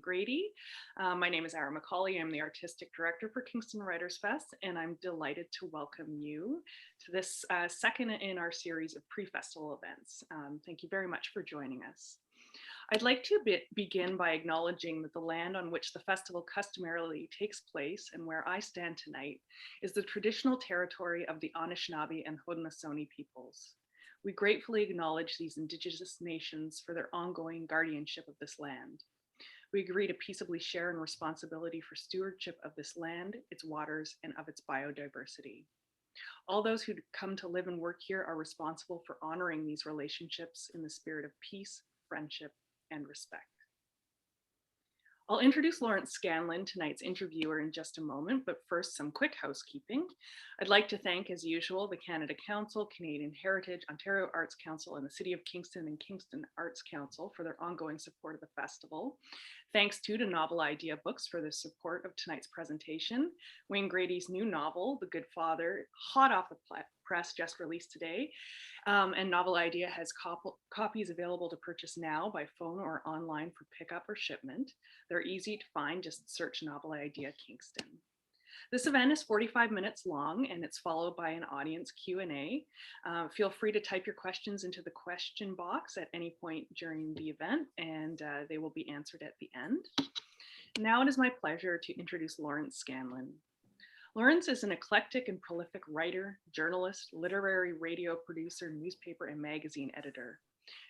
Grady. My name is Ara McCauley. I'm the Artistic Director for Kingston WritersFest, and I'm delighted to welcome you to this second in our series of pre-festival events. Thank you very much for joining us. I'd like to begin by acknowledging that the land on which the festival customarily takes place and where I stand tonight is the traditional territory of the Anishinaabe and Haudenosaunee peoples. We gratefully acknowledge these Indigenous nations for their ongoing guardianship of this land. We agree to peaceably share in responsibility for stewardship of this land, its waters, and of its biodiversity. All those who come to live and work here are responsible for honoring these relationships in the spirit of peace, friendship, and respect. I'll introduce Lawrence Scanlan, tonight's interviewer, in just a moment, but first, some quick housekeeping. I'd like to thank, as usual, the Canada Council, Canadian Heritage, Ontario Arts Council, and the City of Kingston and Kingston Arts Council for their ongoing support of the festival. Thanks to Novel Idea Books for the support of tonight's presentation. Wayne Grady's new novel, The Good Father, hot off the press, just released today. And Novel Idea has copies available to purchase now by phone or online for pickup or shipment. They're easy to find, just search Novel Idea Kingston. This event is 45 minutes long and it's followed by an audience Q&A. Feel free to type your questions into the question box at any point during the event and they will be answered at the end. Now it is my pleasure to introduce Lawrence Scanlan. Lawrence is an eclectic and prolific writer, journalist, literary radio producer, newspaper, and magazine editor.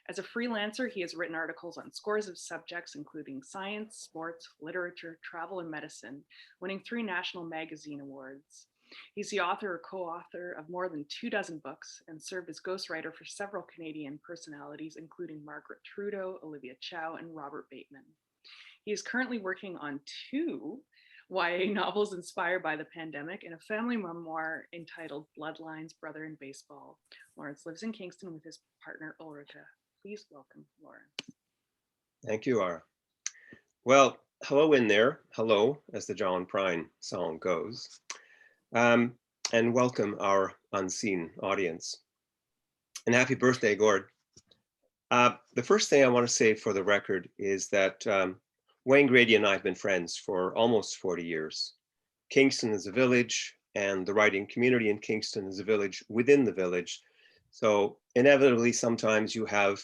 As a freelancer, he has written articles on scores of subjects, including science, sports, literature, travel, and medicine, winning 3 national magazine awards. He's the author or co-author of more than 24 books and served as ghostwriter for several Canadian personalities, including Margaret Trudeau, Olivia Chow, and Robert Bateman. He is currently working on 2 YA novels inspired by the pandemic and a family memoir entitled Bloodlines, Brother in Baseball. Lawrence lives in Kingston with his partner Ulrika. Please welcome Lawrence. Thank you, Ara. Well, hello in there. Hello, as the John Prine song goes. And welcome our unseen audience. And happy birthday, Gord. The first thing I want to say for the record is that Wayne Grady and I have been friends for almost 40 years. Kingston is a village, and the writing community in Kingston is a village within the village. So inevitably, sometimes you have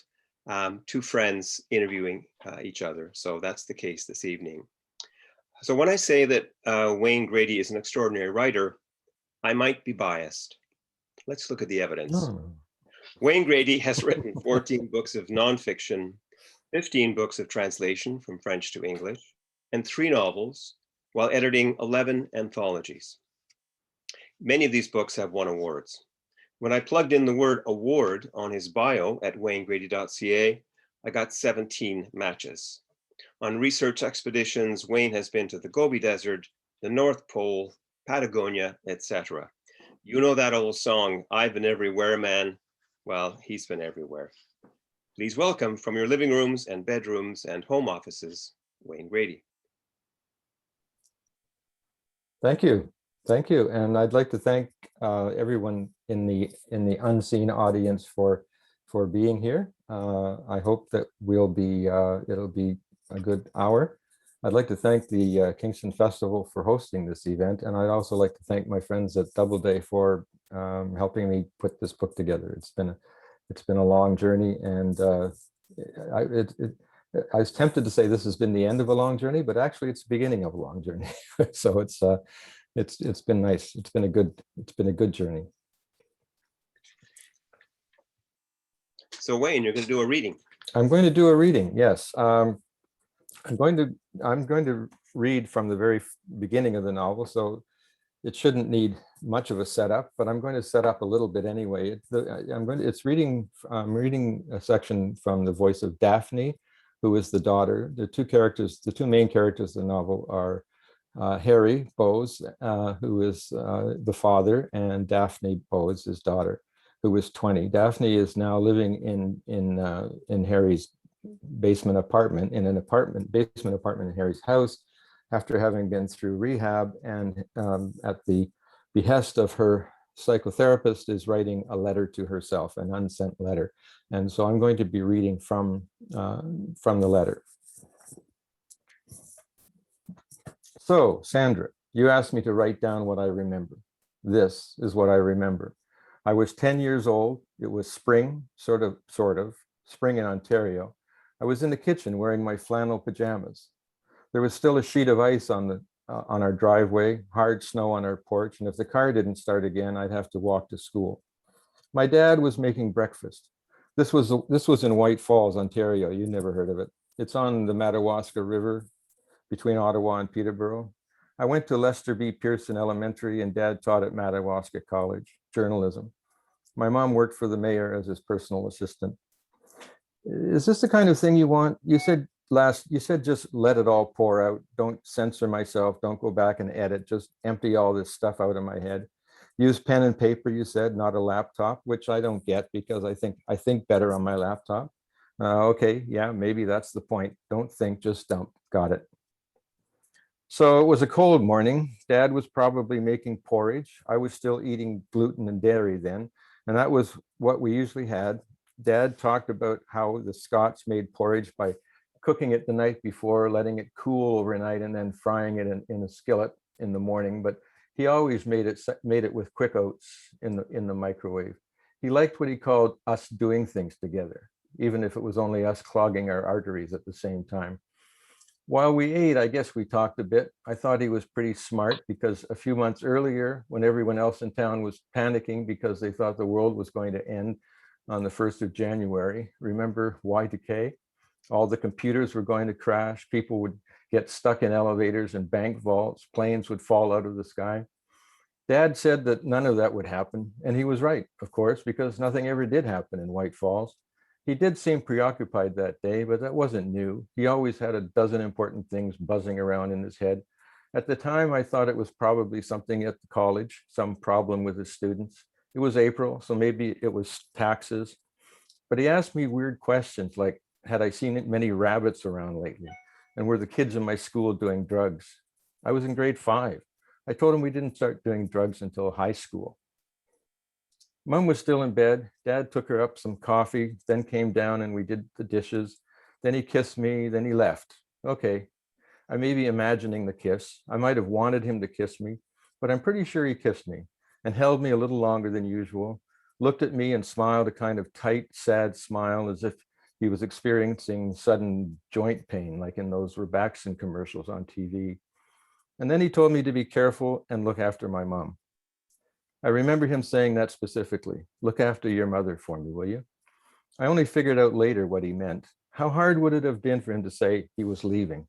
2 friends interviewing each other. So that's the case this evening. So when I say that Wayne Grady is an extraordinary writer, I might be biased. Let's look at the evidence. Wayne Grady has written 14 books of nonfiction, 15 books of translation from French to English, and 3 novels, while editing 11 anthologies. Many of these books have won awards. When I plugged in the word award on his bio at waynegrady.ca, I got 17 matches. On research expeditions, Wayne has been to the Gobi Desert, the North Pole, Patagonia, etc. You know that old song, I've been everywhere, man. Well, he's been everywhere. Please welcome from your living rooms and bedrooms and home offices, Wayne Grady. Thank you. Thank you. And I'd like to thank everyone in the unseen audience for being here. I hope that it'll be a good hour. I'd like to thank the Kingston Festival for hosting this event. And I'd also like to thank my friends at Doubleday for helping me put this book together. It's been a long journey, and I was tempted to say this has been the end of a long journey, but actually it's the beginning of a long journey. So it's been nice. It's been a good journey. So Wayne, you're going to do a reading. I'm going to do a reading. Yes, I'm going to read from the very beginning of the novel. So it shouldn't need much of a setup, but I'm going to set up a little bit anyway. I'm reading a section from the voice of Daphne, who is the daughter. The 2 main characters of the novel are Harry Bowes, who is the father, and Daphne Bowes, his daughter, who is 20. Daphne is now living in Harry's basement apartment, in Harry's house, after having been through rehab, and at the behest of her psychotherapist is writing a letter to herself, an unsent letter. And so I'm going to be reading from the letter. So, Sandra, you asked me to write down what I remember. This is what I remember. I was 10 years old. It was spring, sort of, spring in Ontario. I was in the kitchen wearing my flannel pajamas. There was still a sheet of ice on our driveway, hard snow on our porch, and if the car didn't start again, I'd have to walk to school. My dad was making breakfast. This was in White Falls, Ontario. You never heard of it. It's on the Madawaska River between Ottawa and Peterborough. I went to Lester B. Pearson Elementary, and Dad taught at Madawaska College, journalism. My mom worked for the mayor as his personal assistant. Is this the kind of thing you want? You said just let it all pour out. Don't censor myself. Don't go back and edit. Just empty all this stuff out of my head. Use pen and paper, you said, not a laptop, which I don't get because I think better on my laptop. Okay, yeah, maybe that's the point. Don't think, just dump. Got it. So it was a cold morning. Dad was probably making porridge. I was still eating gluten and dairy then, and that was what we usually had. Dad talked about how the Scots made porridge by cooking it the night before, letting it cool overnight, and then frying it in a skillet in the morning. But he always made it with quick oats in the microwave. He liked what he called us doing things together, even if it was only us clogging our arteries at the same time. While we ate, I guess we talked a bit. I thought he was pretty smart because a few months earlier, when everyone else in town was panicking because they thought the world was going to end on the 1st of January, remember Y2K? All the computers were going to crash. People would get stuck in elevators and bank vaults. Planes would fall out of the sky. Dad said that none of that would happen. And he was right, of course, because nothing ever did happen in White Falls. He did seem preoccupied that day, but that wasn't new. He always had a dozen important things buzzing around in his head. At the time, I thought it was probably something at the college, some problem with his students. It was April, so maybe it was taxes. But he asked me weird questions like, had I seen many rabbits around lately? And were the kids in my school doing drugs? I was in grade 5. I told him we didn't start doing drugs until high school. Mom was still in bed. Dad took her up some coffee, then came down and we did the dishes. Then he kissed me, then he left. Okay, I may be imagining the kiss. I might have wanted him to kiss me, but I'm pretty sure he kissed me and held me a little longer than usual, looked at me and smiled a kind of tight, sad smile as if he was experiencing sudden joint pain, like in those Robaxin commercials on TV. And then he told me to be careful and look after my mom. I remember him saying that specifically. Look after your mother for me, will you? I only figured out later what he meant. How hard would it have been for him to say he was leaving,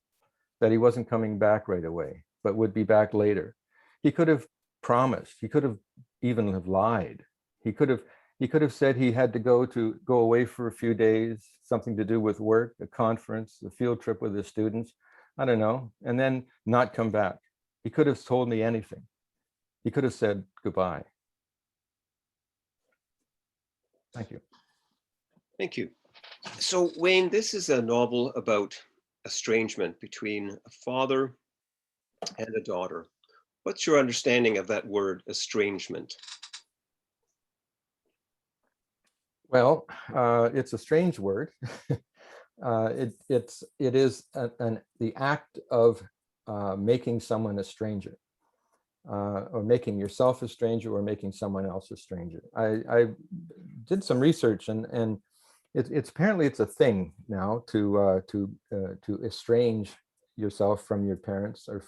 that he wasn't coming back right away, but would be back later? He could have promised. He could have even have lied. He could have said he had to go away for a few days, something to do with work, a conference, a field trip with his students. I don't know, and then not come back. He could have told me anything. He could have said goodbye. Thank you. Thank you. So, Wayne, this is a novel about estrangement between a father and a daughter. What's your understanding of that word, estrangement? Well, it's a strange word. It is the act of making someone a stranger. Or making yourself a stranger or making someone else a stranger. I did some research and it's apparently it's a thing now to estrange yourself from your parents or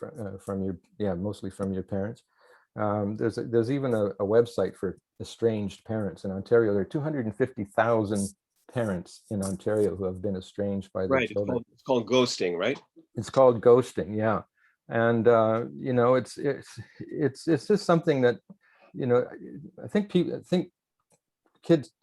mostly from your parents. There's even a website for estranged parents in Ontario. There are 250,000 parents in Ontario who have been estranged by their children. It's called ghosting, right? It's called ghosting, yeah. And it's just something that, I think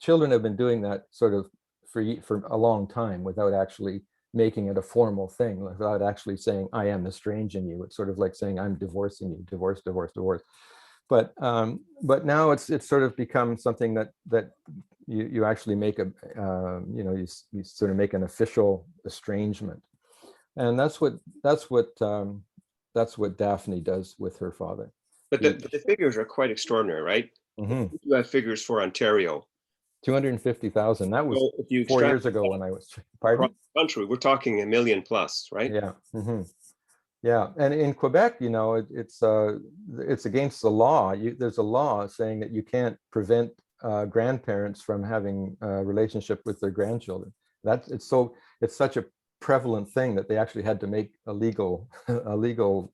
children have been doing that sort of for a long time without actually making it a formal thing, without actually saying I am estranging you. It's sort of like saying I'm divorcing you, divorce, divorce, divorce. But now it's sort of become something that you actually make you sort of make an official estrangement, and that's what Daphne does with her father. But the figures are quite extraordinary, right? Mm-hmm. You have figures for Ontario. 250,000. That was if you 4 years ago when I was. Pardon? Country, we're talking 1 million plus, right? Yeah. Mm-hmm. Yeah, and in Quebec, it's against the law. There's a law saying that you can't prevent grandparents from having a relationship with their grandchildren. It's such a prevalent thing that they actually had to make a legal a legal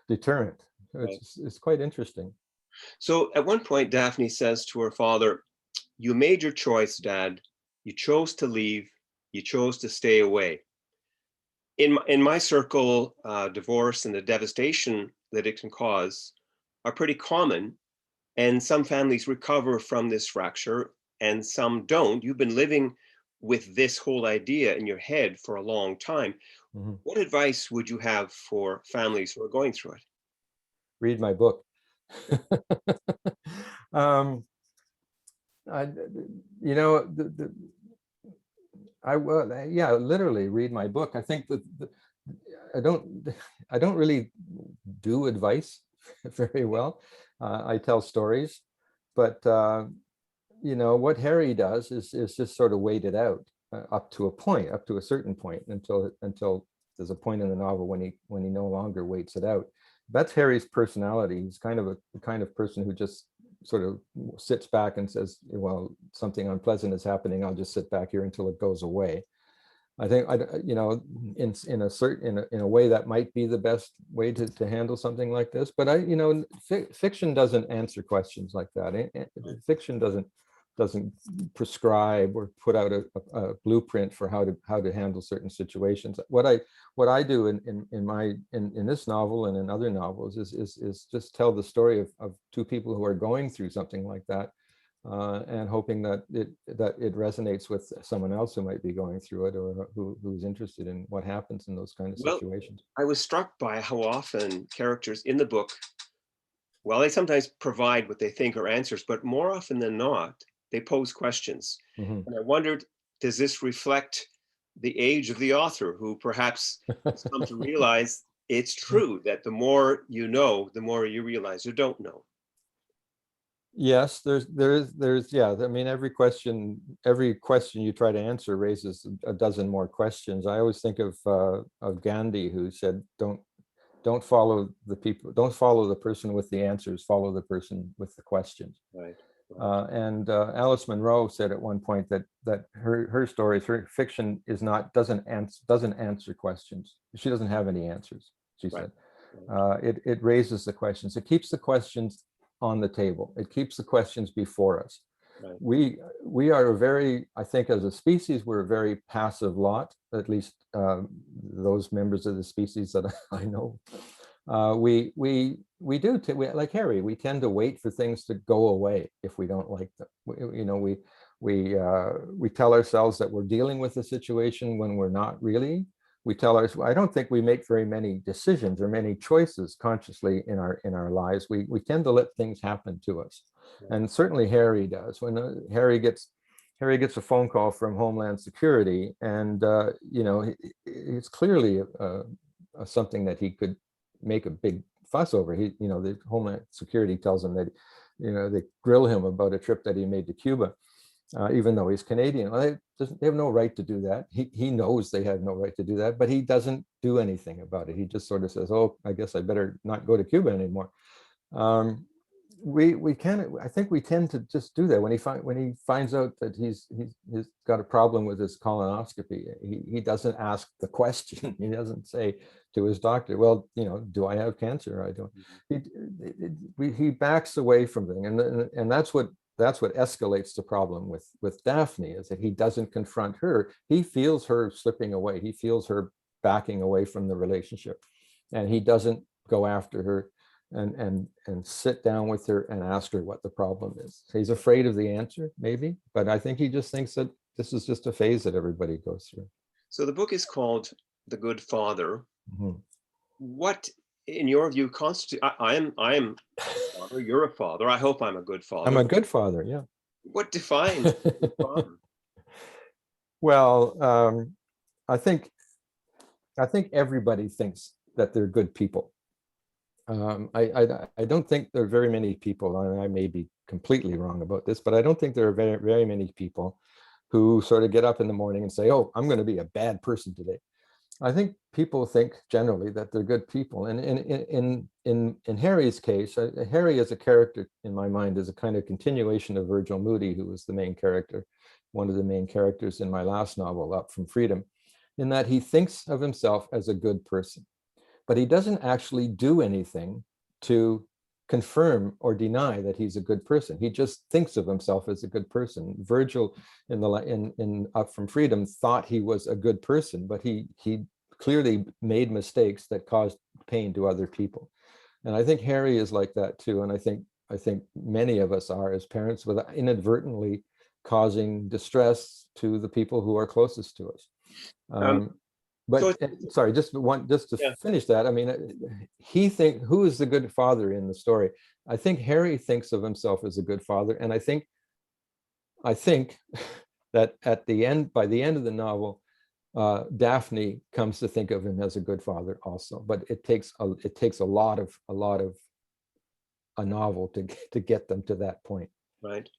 deterrent. Right. It's quite interesting. So at one point, Daphne says to her father, "You made your choice, Dad. You chose to leave. You chose to stay away." In my circle, divorce and the devastation that it can cause are pretty common, and some families recover from this fracture and some don't. You've been living with this whole idea in your head for a long time. Mhm. What advice would you have for families who are going through it? Read my book. um, I, I will, yeah, literally read my book. I think that I don't, I don't really do advice very well. I tell stories, but what Harry does is just sort of wait it out up to a point, up to a certain point, until there's a point in the novel when he no longer waits it out. That's Harry's personality. He's kind of the kind of person who just sort of sits back and says, well, something unpleasant is happening. I'll just sit back here until it goes away. I think in a way that might be the best way to handle something like this. But fiction doesn't answer questions like that. Fiction doesn't prescribe or put out a blueprint for how to handle certain situations. What I do in this novel and in other novels is just tell the story of two people who are going through something like that, and hoping that it resonates with someone else who might be going through it, or who's interested in what happens in those kind of situations. I was struck by how often characters in the book, well, they sometimes provide what they think are answers, but more often than not, they pose questions. Mm-hmm. And I wondered, does this reflect the age of the author, who perhaps has come to realize it's true that the more you know, the more you realize you don't know? Yes, yeah. I mean, every question you try to answer raises a dozen more questions. I always think of Gandhi, who said, don't follow the people, don't follow the person with the answers, follow the person with the questions. Right. And Alice Munro said at one point that her stories, her fiction doesn't answer questions. She doesn't have any answers, she said. It raises the questions. It keeps the questions on the table. It keeps the questions before us. Right. We are I think as a species, we're a very passive lot, at least those members of the species that I know. Like Harry, we tend to wait for things to go away if we don't like them. We tell ourselves that we're dealing with a situation when we're not really. I don't think we make very many decisions or many choices consciously in our lives. We tend to let things happen to us, and certainly Harry does. When Harry gets a phone call from Homeland Security, and it's clearly something that he could make a big fuss over. The Homeland Security tells him that they grill him about a trip that he made to Cuba. Even though he's Canadian. Well, they have no right to do that. He knows they have no right to do that, but he doesn't do anything about it. He just sort of says, "Oh, I guess I better not go to Cuba anymore." I think we tend to just do that when he finds out that he's got a problem with his colonoscopy. He doesn't ask the question. He doesn't say to his doctor, "Well, do I have cancer? I don't." He backs away from things, and that's what escalates the problem with Daphne, is that he doesn't confront her. He feels her slipping away. He feels her backing away from the relationship, and he doesn't go after her and sit down with her and ask her what the problem is. He's afraid of the answer, maybe, but I think he just thinks that this is just a phase that everybody goes through. So the book is called The Good Father. Mm-hmm. What, in your view, constitutes? I am a father. You're a father. I hope I'm a good father. I'm a good father. Yeah. What defines a good father? Well, I think everybody thinks that they're good people. I don't think there are very many people, and I may be completely wrong about this, but I don't think there are very, very many people who sort of get up in the morning and say, "Oh, I'm going to be a bad person today." I think people think generally that they're good people, and in Harry's case, Harry as a character in my mind is a kind of continuation of Virgil Moody, who was the main character, one of the main characters in my last novel, Up from Freedom, in that he thinks of himself as a good person, but he doesn't actually do anything to confirm or deny that he's a good person. He just thinks of himself as a good person. Virgil in Up from Freedom thought he was a good person, but he clearly made mistakes that caused pain to other people. And I think Harry is like that too. And I think many of us are as parents, with inadvertently causing distress to the people who are closest to us. But sorry, just to Yeah. finish that. I mean, who is the good father in the story? I think Harry thinks of himself as a good father, and I think that by the end of the novel, Daphne comes to think of him as a good father also. But it takes a lot of a novel to get them to that point. Right.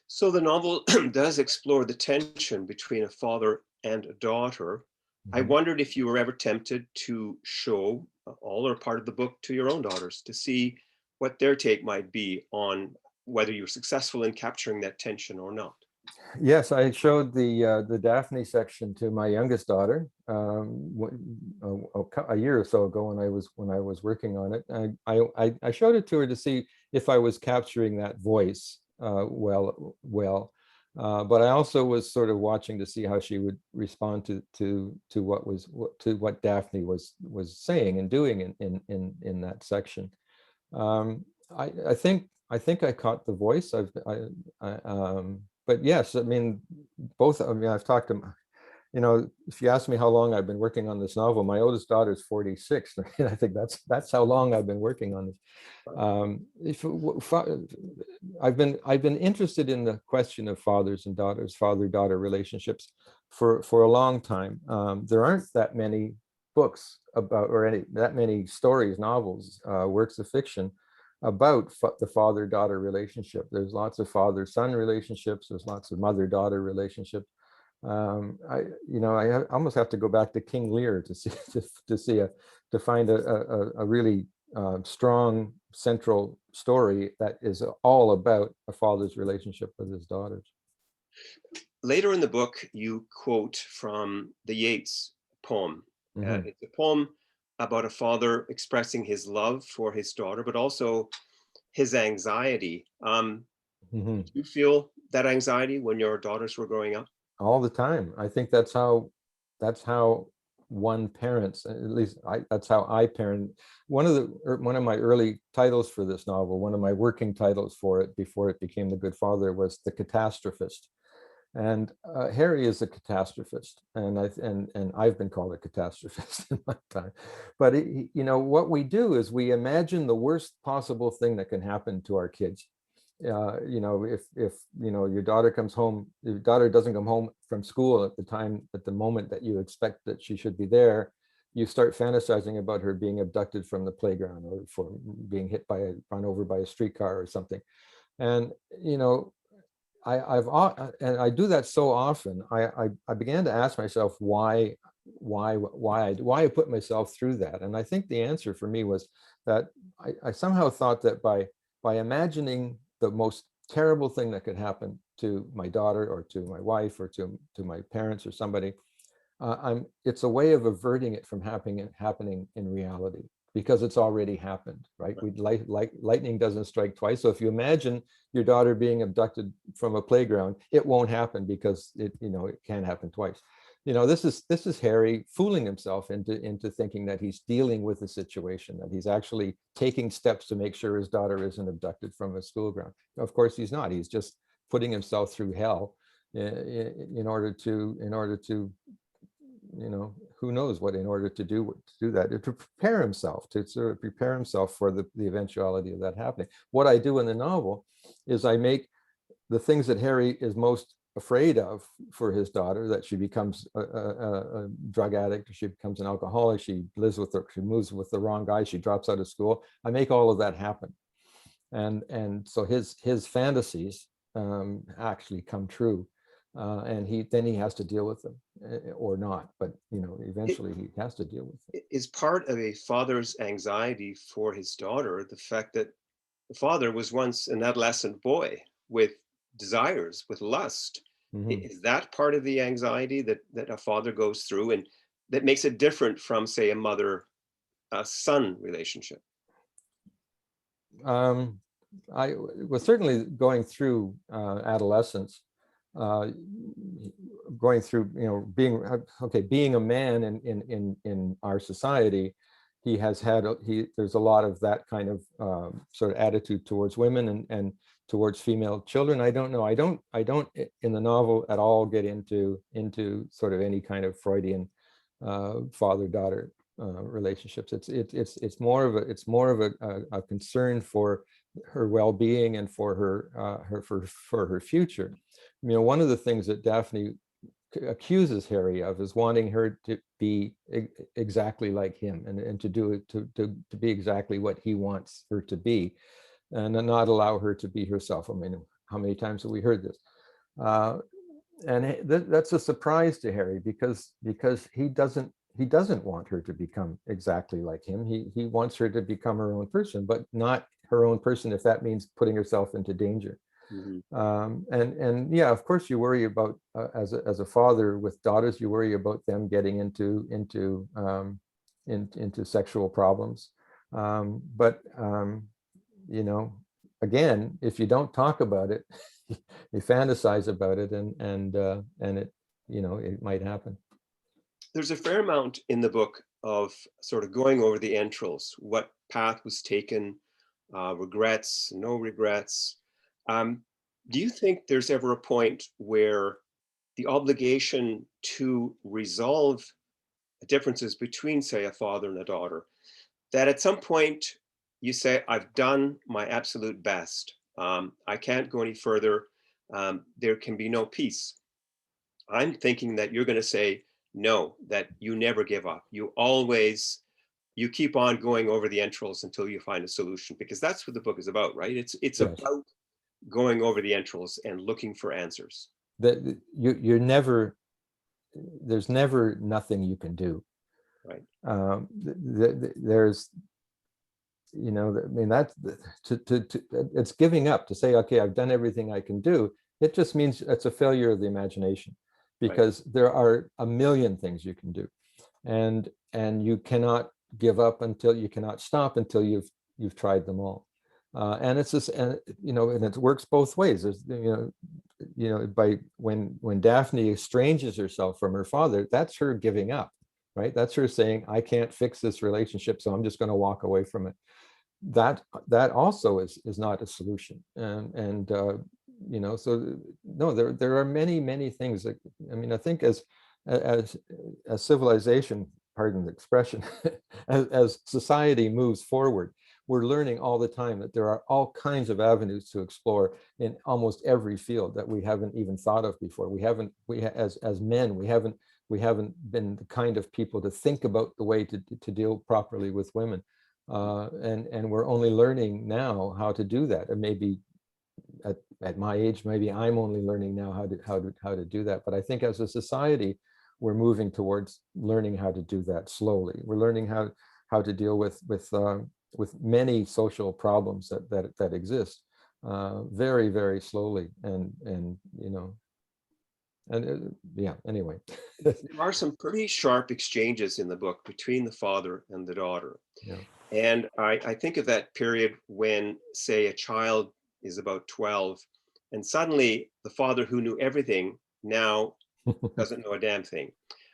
So the novel does explore the tension between a father and a daughter. I wondered if you were ever tempted to show all or part of the book to your own daughters to see what their take might be on whether you're successful in capturing that tension or not. Yes, I showed the Daphne section to my youngest daughter a year or so ago when I was working on it. I showed it to her to see if I was capturing that voice well. But I also was sort of watching to see how she would respond to what Daphne was saying and doing in that section. I think I caught the voice. But yes, I mean, I've talked to, if you ask me how long I've been working on this novel, my oldest daughter is 46. I think that's how long I've been working on this. I've been interested in the question of fathers and daughters, father-daughter relationships for a long time. There aren't that many books about, that many stories, novels, works of fiction about the father-daughter relationship. There's lots of father-son relationships. There's lots of mother-daughter relationships. I almost have to go back to King Lear to find a really strong central story that is all about a father's relationship with his daughters. Later in the book, you quote from the Yeats poem. It's a poem about a father expressing his love for his daughter, but also his anxiety. Did you feel that anxiety when your daughters were growing up? All the time. I think that's how one parents, at least that's how I parent. One of my early titles for this novel, one of my working titles for it before it became The Good Father, was The Catastrophist. And Harry is a catastrophist, and I've been called a catastrophist in my time. But what we do is we imagine the worst possible thing that can happen to our kids. If your daughter comes home, your daughter doesn't come home from school at the moment that you expect that she should be there, you start fantasizing about her being abducted from the playground, or for being run over by a streetcar or something. And I do that so often. I began to ask myself why I put myself through that. And I think the answer for me was that I somehow thought that by imagining the most terrible thing that could happen to my daughter or to my wife or to my parents or somebody, it's a way of averting it from happening in reality, because it's already happened, right? Lightning doesn't strike twice. So if you imagine your daughter being abducted from a playground, it won't happen, because it can't happen twice. This is Harry fooling himself into thinking that he's dealing with the situation, that he's actually taking steps to make sure his daughter isn't abducted from a school ground. Of course, he's not. He's just putting himself through hell in order to who knows what, in order to do that, to prepare himself, to sort of prepare himself for the eventuality of that happening. What I do in the novel is I make the things that Harry is most afraid of for his daughter, that she becomes a drug addict, she becomes an alcoholic, she moves with the wrong guy, she drops out of school. I make all of that happen. And so his fantasies actually come true. and then he has to deal with them or not. But eventually he has to deal with it. Is part of a father's anxiety for his daughter the fact that the father was once an adolescent boy with desires, with lust? Is that part of the anxiety that a father goes through, and that makes it different from, say, a mother-son relationship? I was certainly going through adolescence, going through, being a man in our society. He has had there's a lot of that kind of sort of attitude towards women and towards female children. I don't know. I don't in the novel at all get into sort of any kind of Freudian father-daughter relationships. It's more of a concern for her well-being and for her future. One of the things that Daphne accuses Harry of is wanting her to be exactly like him and to do it to be exactly what he wants her to be, and not allow her to be herself. I mean, how many times have we heard this? And that's a surprise to Harry because he doesn't want her to become exactly like him. He wants her to become her own person, but not her own person if that means putting herself into danger. And yeah, of course you worry about as a father with daughters, you worry about them getting into sexual problems. But again, if you don't talk about it, you fantasize about it, and it it might happen. There's a fair amount in the book of sort of going over the entrails, what path was taken, regrets, no regrets. Do you think there's ever a point where the obligation to resolve differences between, say, a father and a daughter, that at some point you say, I've done my absolute best, I can't go any further, there can be no peace? I'm thinking that you're going to say, no, that you never give up. You keep on going over the entrails until you find a solution, because that's what the book is about, right? It's Yes. about going over the entrails and looking for answers. That there's never nothing you can do. Right. There's, that's it's giving up to say, okay, I've done everything I can do. It just means it's a failure of the imagination, because there are a million things you can do, and you cannot give up you cannot stop until you've tried them all. And it's just, and it works both ways. There's, by when Daphne estranges herself from her father, that's her giving up, right? That's her saying, I can't fix this relationship, so I'm just going to walk away from it. That also is not a solution. So no, there are many things that, I think as civilization, pardon the expression, as society moves forward, we're learning all the time that there are all kinds of avenues to explore in almost every field that we haven't even thought of before. As men, we haven't been the kind of people to think about the way to deal properly with women. And we're only learning now how to do that. And maybe at my age, maybe I'm only learning now how to do that. But I think as a society, we're moving towards learning how to do that slowly. We're learning how to deal with many social problems that exist very, very slowly. Anyway. There are some pretty sharp exchanges in the book between the father and the daughter. Yeah. And I think of that period when, say, a child is about 12, and suddenly the father who knew everything now doesn't know a damn thing.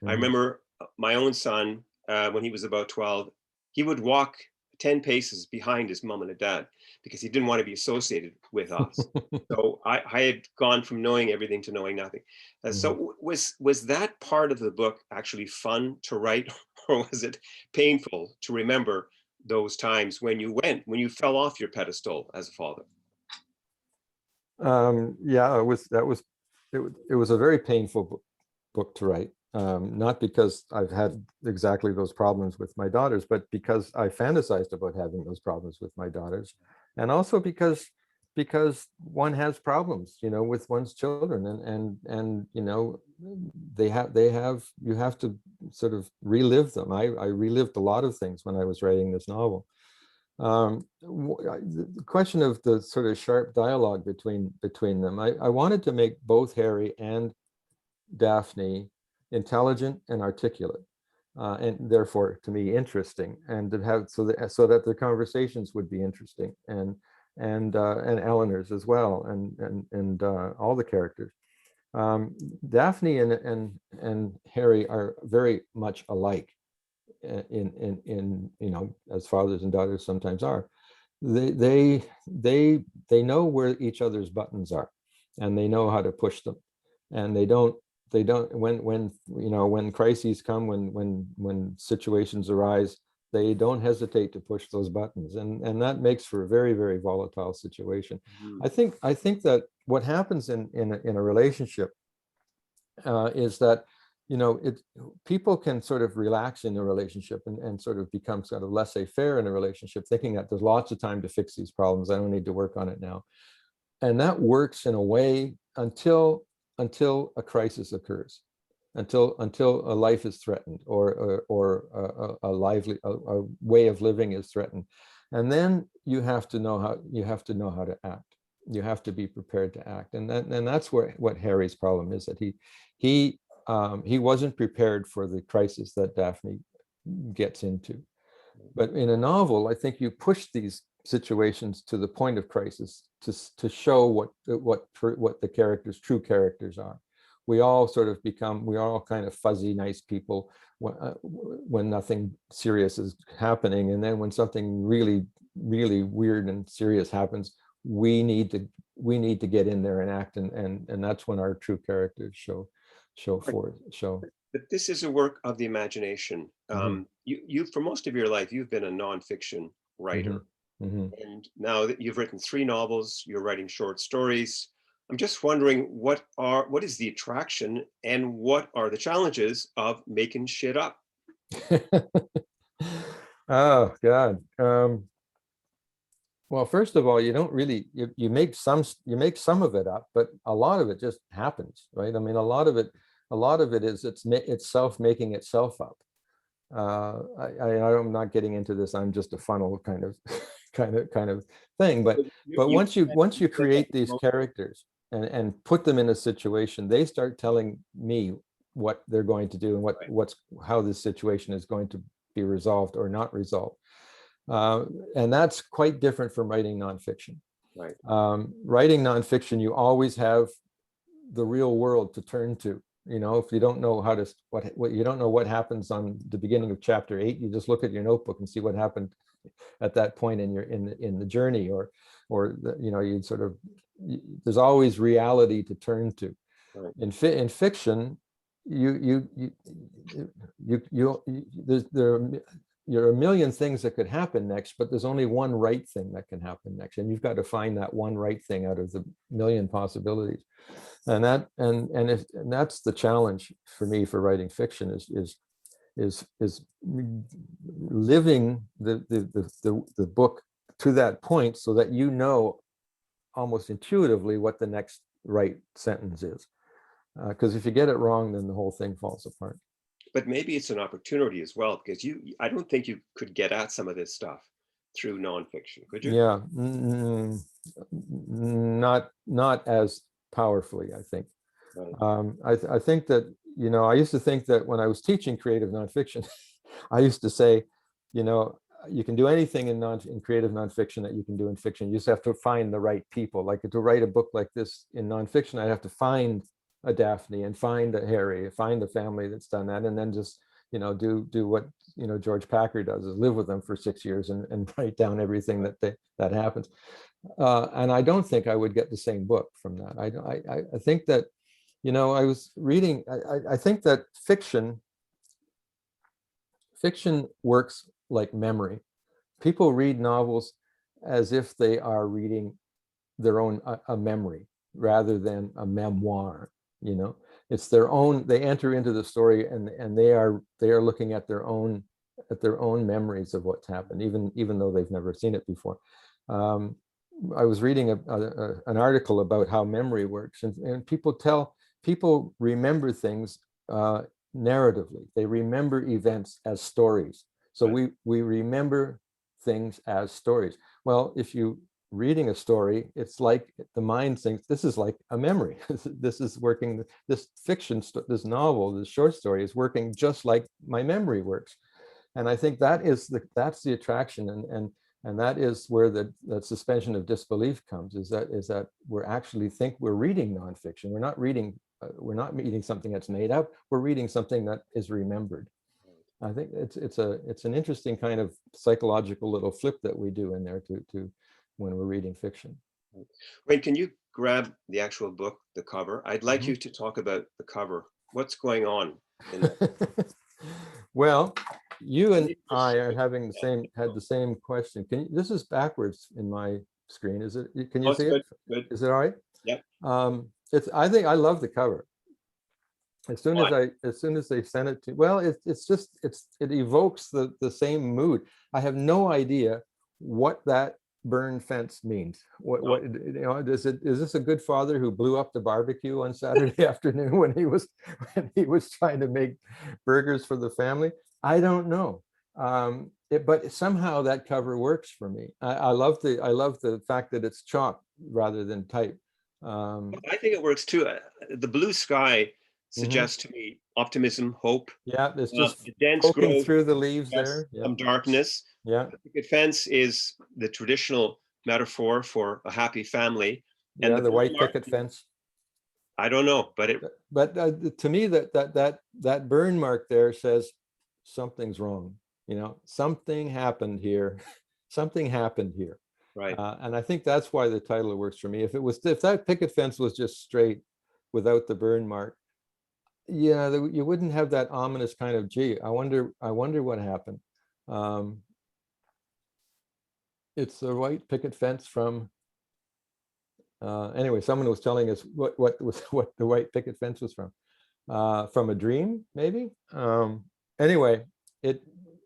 I remember my own son, when he was about 12, he would walk 10 paces behind his mom and his dad because he didn't want to be associated with us. So I had gone from knowing everything to knowing nothing. So was that part of the book actually fun to write, or was it painful to remember those times when you fell off your pedestal as a father? Yeah, it was a very painful book to write. Not because I've had exactly those problems with my daughters, but because I fantasized about having those problems with my daughters. And also because because one has problems, with one's children, and you have to sort of relive them. I relived a lot of things when I was writing this novel. The question of the sort of sharp dialogue between them, I wanted to make both Harry and Daphne intelligent and articulate, and therefore to me interesting, and to have so that the conversations would be interesting, and Eleanor's as well, and all the characters. Daphne and Harry are very much alike, in as fathers and daughters sometimes are. They know where each other's buttons are, and they know how to push them, and they don't when crises come, when situations arise, they don't hesitate to push those buttons, and that makes for a very, very volatile situation. Mm-hmm. I think that what happens in a relationship is that people can sort of relax in a relationship, and sort of become sort of laissez-faire in a relationship, thinking that there's lots of time to fix these problems. I don't need to work on it now. And that works in a way until a crisis occurs, until a life is threatened, or a way of living is threatened. And then you have to know how to act. You have to be prepared to act. And that's what Harry's problem is, that he wasn't prepared for the crisis that Daphne gets into. But in a novel, I think you push these situations to the point of crisis to show what the true characters are. We all kind of fuzzy, nice people when nothing serious is happening, and then when something really, really weird and serious happens, we need to get in there and act, and that's when our true characters show. But this is a work of the imagination. Mm-hmm. You for most of your life, you've been a nonfiction writer. Mm-hmm. And now that you've written 3 novels, you're writing short stories. I'm just wondering, what is the attraction and what are the challenges of making shit up? Oh God. Well, first of all, you don't really, you make some of it up, but a lot of it just happens, right? I mean, a lot of it is itself making itself up. I'm not getting into this. I'm just a funnel kind of thing. But once you create these characters and put them in a situation, they start telling me what they're going to do, and how this situation is going to be resolved or not resolved. And that's quite different from writing nonfiction. Right. Writing nonfiction, you always have the real world to turn to. If you don't know you don't know what happens on the beginning of chapter 8, you just look at your notebook and see what happened at that point in the journey, you'd sort of, there's always reality to turn to. Right. In fiction, there are a million things that could happen next, but there's only one right thing that can happen next, and you've got to find that one right thing out of the million possibilities. And that's the challenge for me for writing fiction, is living the book to that point, so that almost intuitively what the next right sentence is. Because if you get it wrong, then the whole thing falls apart. But maybe it's an opportunity as well, because I don't think you could get at some of this stuff through nonfiction, could you? Yeah, not as powerfully, I think. Right. I think that, I used to think that when I was teaching creative nonfiction, I used to say, you can do anything in creative nonfiction that you can do in fiction. You just have to find the right people. Like, to write a book like this in nonfiction, I'd have to find a Daphne and find a Harry, find a family that's done that, and then just do what George Packer does, is live with them for 6 years and write down everything that happens. And I don't think I would get the same book from that. I think that, I was reading, I think that fiction works like memory. People read novels as if they are reading their own a memory rather than a memoir. It's their own. They enter into the story, and they are looking at their own memories of what's happened, even though they've never seen it before. I was reading an article about how memory works, and people remember things narratively. They remember events as stories. So Right. we remember things as stories. Well, if you reading a story, it's like the mind thinks this is like a memory. This is working. This fiction, this novel, this short story is working just like my memory works. And I think that's the attraction, and that is where the suspension of disbelief comes. Is that we're actually think we're reading nonfiction. We're not reading something that's made up. We're reading something that is remembered. I think it's an interesting kind of psychological little flip that we do in there to when we're reading fiction. Wayne, can you grab the actual book, the cover? I'd like Mhm. you to talk about the cover. What's going on in that? Well, you Can and you I just are having had the same question. This is backwards in my screen. Is it? Can Oh, you it's see it? good. Good. Is it all right? Yep. I think I love the cover. Why? As soon as they send it to, well, it evokes the same mood. I have no idea what that burn fence means. No. Is this a good father who blew up the barbecue on Saturday afternoon when he was trying to make burgers for the family? I don't know. But somehow that cover works for me. I love the fact that it's chalk rather than type. I think it works too. The blue sky Mhm. suggests to me optimism, hope, Yeah, it's just a dense poking growth, through the leaves yes, there. Yeah, some darkness. yeah, The picket fence is the traditional metaphor for a happy family. And yeah. the The burn white mark, picket fence. I don't know, but it, But to me, that burn mark there says something's wrong. Something happened here. Something happened here. right. And I think that's why the title works for me. If that picket fence was just straight without the burn mark, yeah, you wouldn't have that ominous kind of, gee, I wonder what happened. Um, it's the white picket fence from anyway, someone was telling us what the white picket fence was from a dream, maybe. Anyway, it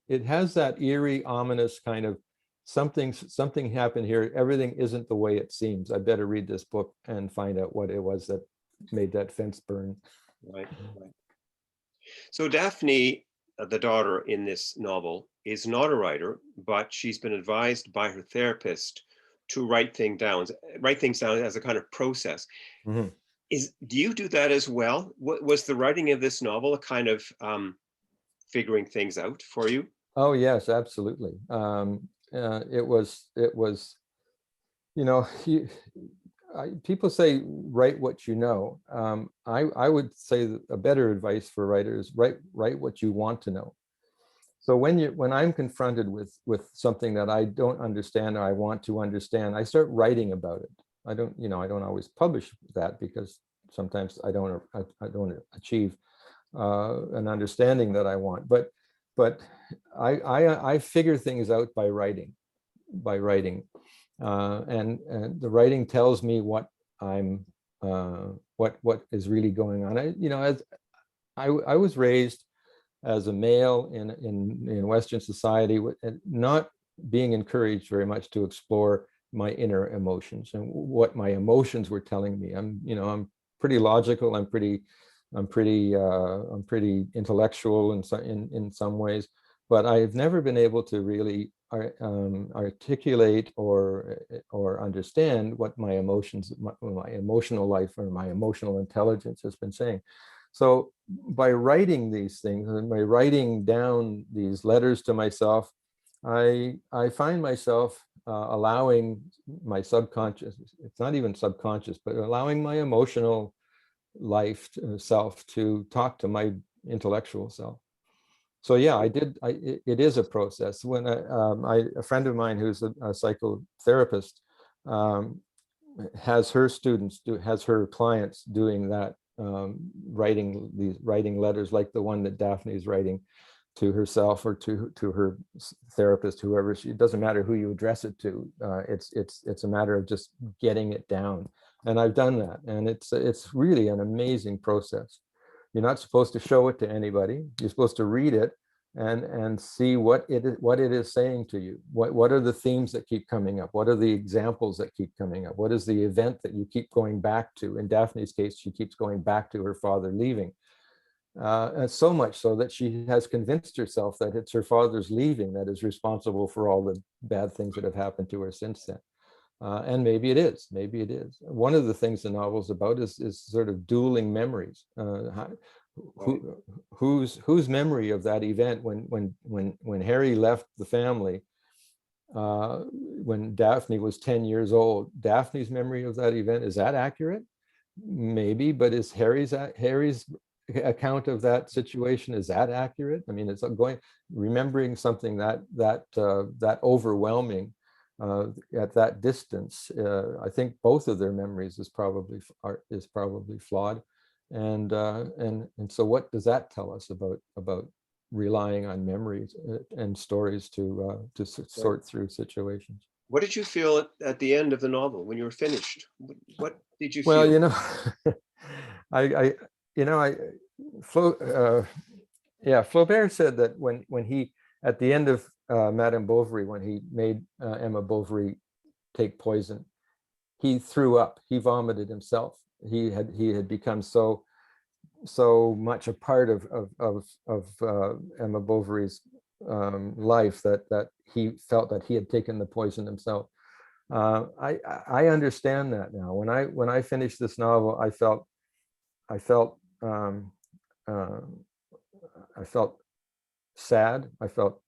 it has that eerie, ominous kind of something happened here. Everything isn't the way it seems. I better read this book and find out what it was that made that fence burn. Right, right. So Daphne, the daughter in this novel, is not a writer, but she's been advised by her therapist to write things down as a kind of process. Mhm. Do you do that as well? What was the writing of this novel a kind of figuring things out for you? Oh yes, absolutely. It was you know you, people say write what you know. I would say that a better advice for writers: write what you want to know. So when I'm confronted with something that I don't understand or I want to understand, I start writing about it. I don't always publish that because sometimes I don't achieve an understanding that I want. But I figure things out by writing, and the writing tells me I'm what is really going on. As I was raised as a male in Western society, and not being encouraged very much to explore my inner emotions and what my emotions were telling me. I'm pretty logical. I'm pretty intellectual in some ways, but I've never been able to really articulate or understand what my emotions, my emotional life or my emotional intelligence has been saying. So by writing these things and by writing down these letters to myself, I find myself allowing my subconscious, it's not even subconscious, but allowing my emotional self to talk to my intellectual self. So yeah, it is a process. When a friend of mine who's a psychotherapist um, has her clients doing that, writing letters like the one that Daphne's writing to herself or to her therapist, whoever it doesn't matter who you address it to. It's a matter of just getting it down. And I've done that, and it's really an amazing process. You're not supposed to show it to anybody. You're supposed to read it and see what it is saying to you. What are the themes that keep coming up? What are the examples that keep coming up? What is the event that you keep going back to? In Daphne's case, she keeps going back to her father leaving. And so much so that she has convinced herself that it's her father's leaving that is responsible for all the bad things that have happened to her since then. And maybe it is. Maybe it is. One of the things the novel's about is sort of dueling memories. Whose memory of that event when Harry left the family, when Daphne was 10 years old? Daphne's memory of that event, is that accurate? Maybe, but is Harry's account of that situation, is that accurate? I mean, it's remembering something that overwhelming at that distance. I think both of their memories is probably flawed, and so what does that tell us about relying on memories and stories to sort through situations? What did you feel at the end of the novel when you were finished? What did you feel? Well, you know, Flaubert said that when he, at the end of Madame Bovary, when he made Emma Bovary take poison, he threw up, he vomited himself. He had become so much a part of Emma Bovary's life that he felt that he had taken the poison himself. I understand that now. When I finished this novel, I felt sad, I felt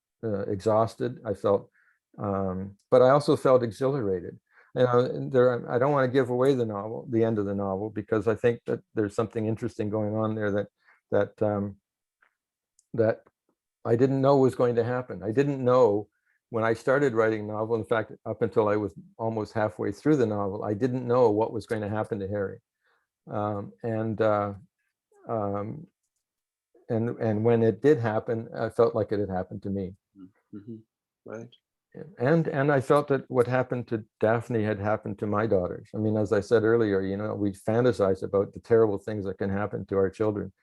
exhausted, but I also felt exhilarated. And I don't want to give away the end of the novel, because I think that there's something interesting going on there that I didn't know was going to happen. I didn't know when I started writing the novel. In fact, up until I was almost halfway through the novel, I didn't know what was going to happen to Harry. And when it did happen, I felt like it had happened to me. Mm-hmm. Right. And I felt that what happened to Daphne had happened to my daughters. I mean, as I said earlier, we fantasize about the terrible things that can happen to our children.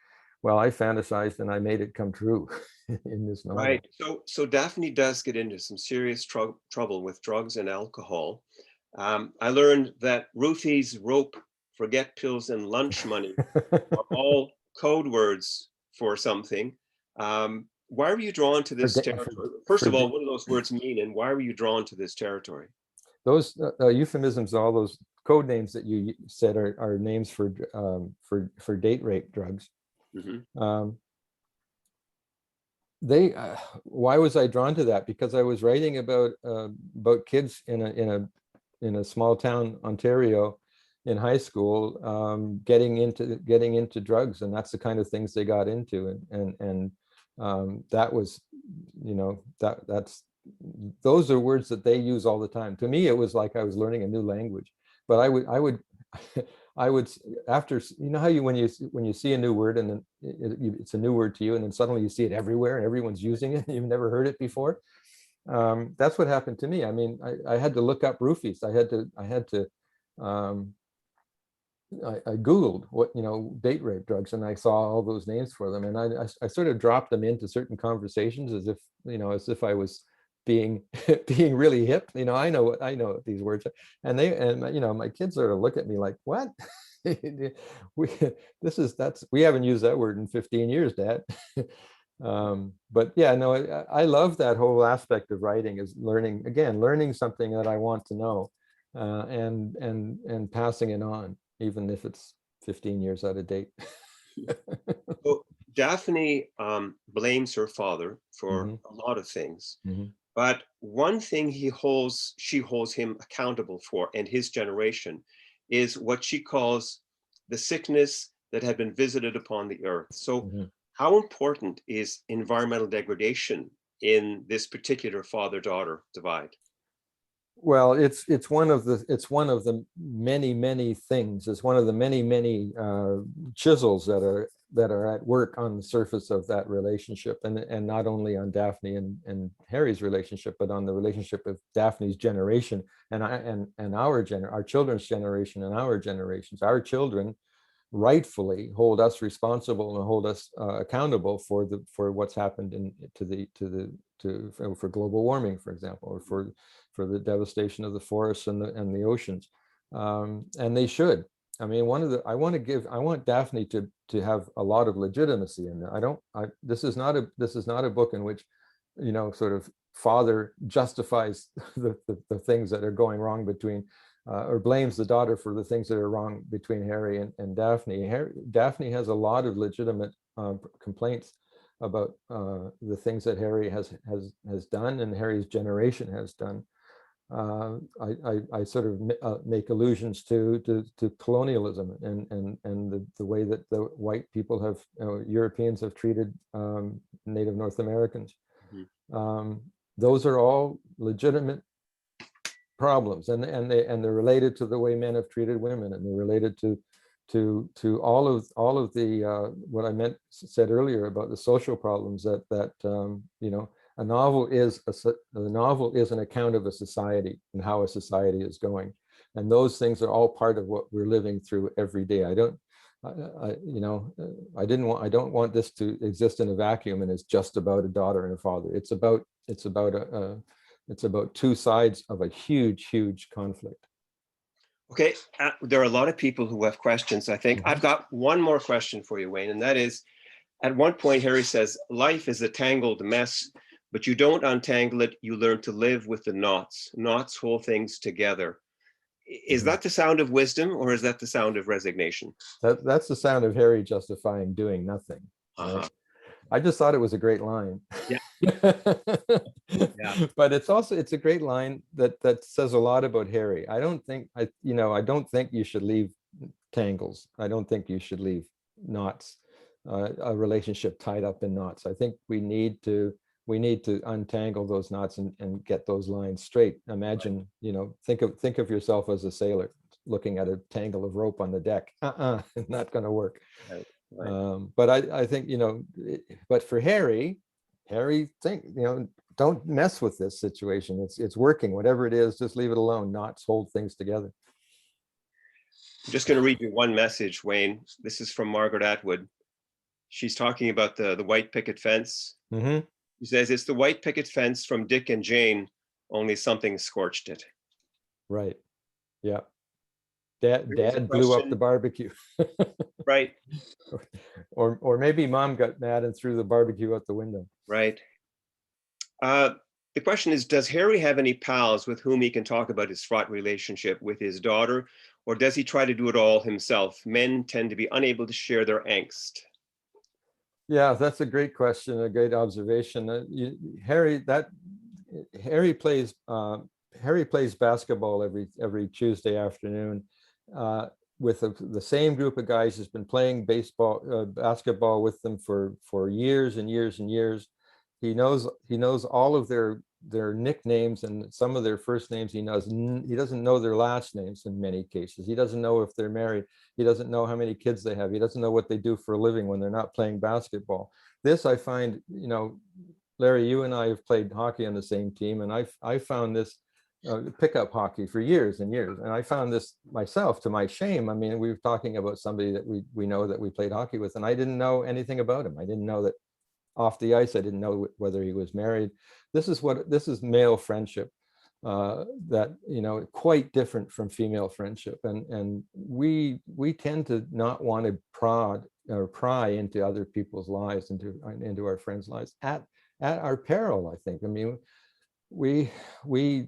Well, I fantasized and I made it come true in this novel. Right. So Daphne does get into some serious trouble with drugs and alcohol. I learned that roofies, rope, forget pills, and lunch money are all code words for something. Why were you drawn to this territory? First of all, what do those words mean, and why were you drawn to this territory? Those euphemisms, all those code names that you said are names for date rape drugs. Mm-hmm. Why was I drawn to that? Because I was writing about kids in a small town, Ontario, in high school, getting into drugs, and that's the kind of things they got into, and that was, those are words that they use all the time. To me, it was like I was learning a new language. But I would after, how when you see a new word and then it's a new word to you, and then suddenly you see it everywhere and everyone's using it and you've never heard it before. That's what happened to me. I mean, I had to look up roofies. I Googled what, date rape drugs, and I saw all those names for them, and I sort of dropped them into certain conversations as if I was being really hip. I know what these words are, and my kids sort of look at me like, what? We haven't used that word in 15 years, Dad. But yeah, no, I love that whole aspect of writing, is learning something that I want to know, and passing it on, even if it's 15 years out of date. So Daphne blames her father for Mm-hmm. a lot of things, Mm-hmm. but one thing she holds him accountable for, and his generation, is what she calls the sickness that had been visited upon the earth. So mm-hmm. How important is environmental degradation in this particular father-daughter divide? Well, it's one of the many things. It's one of the many chisels that are at work on the surface of that relationship, and not only on Daphne and Harry's relationship, but on the relationship of Daphne's generation and our children's generation and our generations. Our children rightfully hold us responsible and hold us accountable for what's happened for global warming, for example, or for the devastation of the forests and the oceans. And they should. I mean, I want Daphne to have a lot of legitimacy in there. This is not a book in which, sort of father justifies the things that are going wrong between, or blames the daughter for the things that are wrong between Harry and Daphne. Daphne has a lot of legitimate complaints about the things that Harry has done and Harry's generation has done. I sort of make allusions to colonialism and the way that the white people have, Europeans have treated Native North Americans. Mm-hmm. Those are all legitimate problems, and they're related to the way men have treated women, and they're related to all of the what I said earlier about the social problems that a novel is an account of a society and how a society is going, and those things are all part of what we're living through every day. I don't want this to exist in a vacuum and it's just about a daughter and a father. It's about two sides of a huge conflict. Okay, there are a lot of people who have questions. I think I've got one more question for you, Wayne, and that is, at one point Harry says, life is a tangled mess, but you don't untangle it, you learn to live with the knots. Knots hold things together. Is that the sound of wisdom, or is that the sound of resignation? That's the sound of Harry justifying doing nothing. Right? I just thought it was a great line. Yeah. Yeah. But it's a great line that says a lot about Harry. I don't think you should leave tangles. I don't think you should leave knots, a relationship tied up in knots. I think we need to untangle those knots and get those lines straight. Imagine, think of yourself as a sailor looking at a tangle of rope on the deck. Not going to work. Right. But I think, but for Harry, don't mess with this situation. It's working, whatever it is, just leave it alone. Knots hold things together. I'm just going to read you one message, Wayne. This is from Margaret Atwood. She's talking about the white picket fence. Mm-hmm. He says, it's the white picket fence from Dick and Jane, only something scorched it. Right. Yeah. Dad blew up the barbecue. Right. Or maybe mom got mad and threw the barbecue out the window. Right. The question is, does Harry have any pals with whom he can talk about his fraught relationship with his daughter, or does he try to do it all himself? Men tend to be unable to share their angst. Yeah, that's a great question, a great observation. Harry plays basketball every Tuesday afternoon with the same group of guys who's been playing basketball with them for years and years and years. He knows all of their nicknames and some of their first names. He doesn't know their last names in many cases. He doesn't know if they're married. He doesn't know how many kids they have. He doesn't know what they do for a living when they're not playing basketball. This, I find, Larry, you and I have played hockey on the same team, and I found this pickup hockey for years and years, and I found this myself, to my shame. I mean, we were talking about somebody that we know that we played hockey with, and I didn't know anything about him. I didn't know that off the ice. I didn't know whether he was married. This is male friendship, that quite different from female friendship, and we tend to not want to pry into other people's lives, into our friends' lives at our peril, I think. I mean, we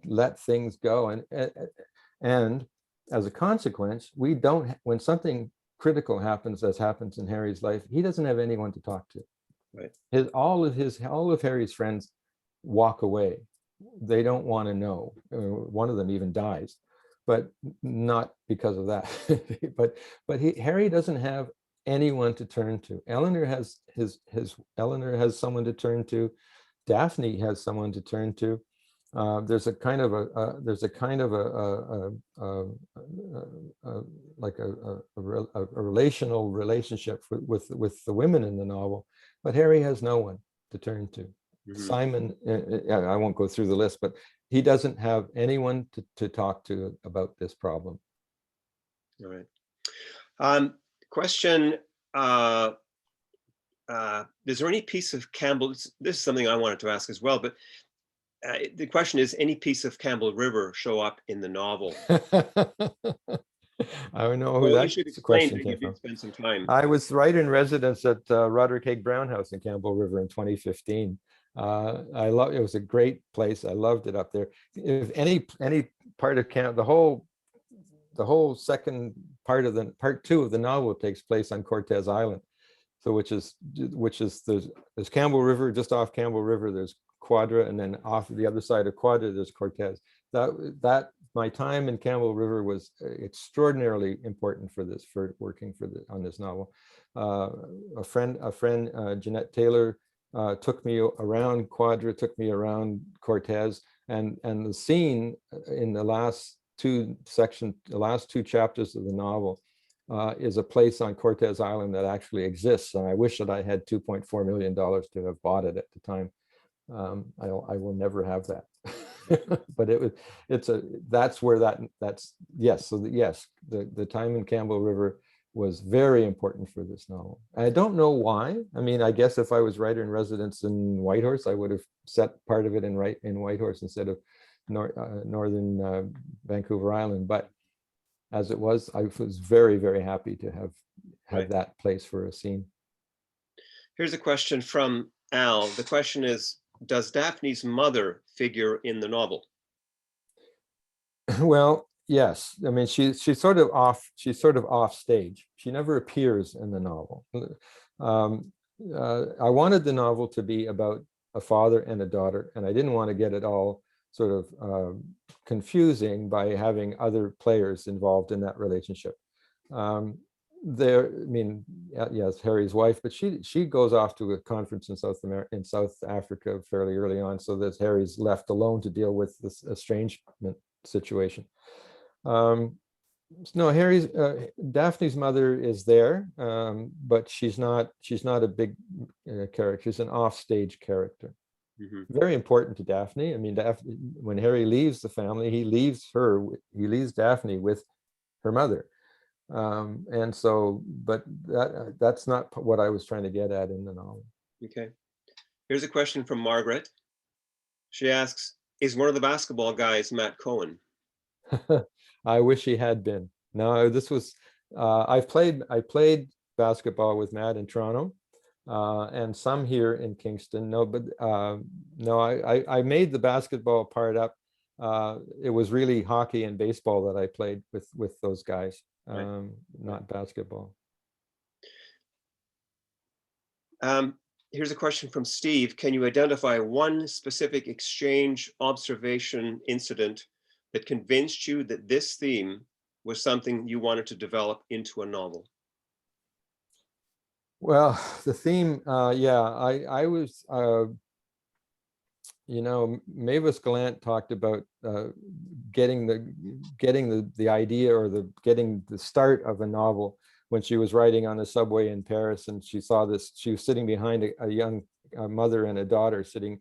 let things go, and as a consequence, we don't. When something critical happens, as happens in Harry's life, he doesn't have anyone to talk to. Right. All of Harry's friends walk away. They don't want to know. One of them even dies, but not because of that. but Harry doesn't have anyone to turn to. Eleanor has someone to turn to. Daphne has someone to turn to. There's a kind of a relational relationship with the women in the novel, but Harry has no one to turn to. Mm-hmm. Simon, I won't go through the list, but he doesn't have anyone to talk to about this problem. All right. Question, is there any piece of Campbell, this is something I wanted to ask as well, but the question is, any piece of Campbell River show up in the novel? I don't know who Well, you that should explain question that came you did from. spend some time. I was writer-in-residence at Roderick Haig Brown House in Campbell River in 2015. I love it. Was a great place. I loved it up there. If any part of camp, the whole second part of the part 2 of the novel takes place on Cortez Island. So which is there's Campbell River, just off Campbell River, there's Quadra, and then off the other side of Quadra, there's Cortez. That my time in Campbell River was extraordinarily important for working on this novel. A friend, Jeanette Taylor, took me around Quadra, took me around Cortez, and the scene in the last two chapters of the novel is a place on Cortez Island that actually exists, and I wish that I had $2.4 million to have bought it at the time. I will never have that. But the time in Campbell River was very important for this novel. I don't know why. I mean, I guess if I was writer-in-residence in Whitehorse, I would have set part of it in Whitehorse instead of northern Vancouver Island. But as it was, I was very, very happy to have Right. that place for a scene. Here's a question from Al. The question is, does Daphne's mother figure in the novel? Well, yes. I mean, she's sort of off stage. She never appears in the novel. I wanted the novel to be about a father and a daughter, and I didn't want to get it all sort of confusing by having other players involved in that relationship. Yes, Harry's wife, but she goes off to a conference in South Africa fairly early on, so that Harry's left alone to deal with this estrangement situation. No, Daphne's mother is there, but she's not a big character. She's an offstage character. Mm-hmm. Very important to Daphne. I mean, when Harry leaves the family, he leaves Daphne with her mother. And so, but that's not what I was trying to get at in the novel. Okay. Here's a question from Margaret. She asks, is one of the basketball guys Matt Cohen? I wish he had been. No, this was, I played basketball with Matt in Toronto, and some here in Kingston. No, but no, I made the basketball part up. It was really hockey and baseball that I played with those guys. Right. Not basketball. Here's a question from Steve. Can you identify one specific exchange, observation, incident that convinced you that this theme was something you wanted to develop into a novel? Well, the theme, yeah, I was, Mavis Gallant talked about getting the idea or getting the start of a novel when she was riding on the subway in Paris, and she saw this. She was sitting behind a young mother and a daughter sitting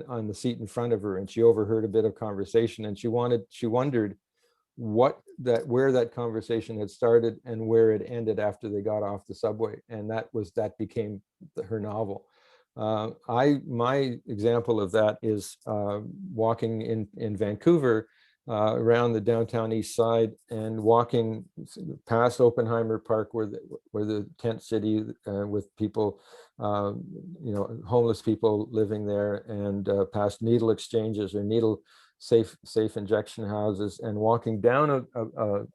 on the seat in front of her, and she overheard a bit of conversation, and she wondered where that conversation had started and where it ended after they got off the subway, and that became her novel. My example of that is walking in Vancouver around the downtown east side and walking past Oppenheimer Park where the tent city with people, homeless people living there, and past needle exchanges or needle safe injection houses, and walking down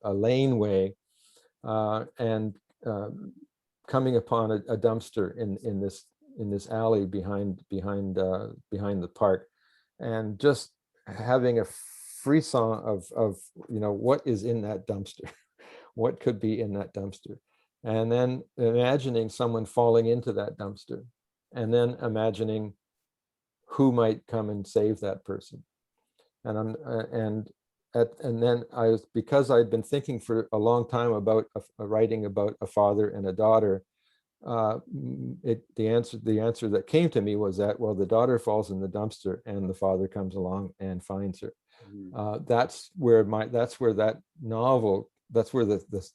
a laneway and coming upon a dumpster in this alley behind the park, and just having a frisson of what is in that dumpster, what could be in that dumpster, and then imagining someone falling into that dumpster, and then imagining who might come and save that person. And then because I'd been thinking for a long time about writing about a father and a daughter, the answer that came to me was that, well, the daughter falls in the dumpster and the father comes along and finds her. That's where the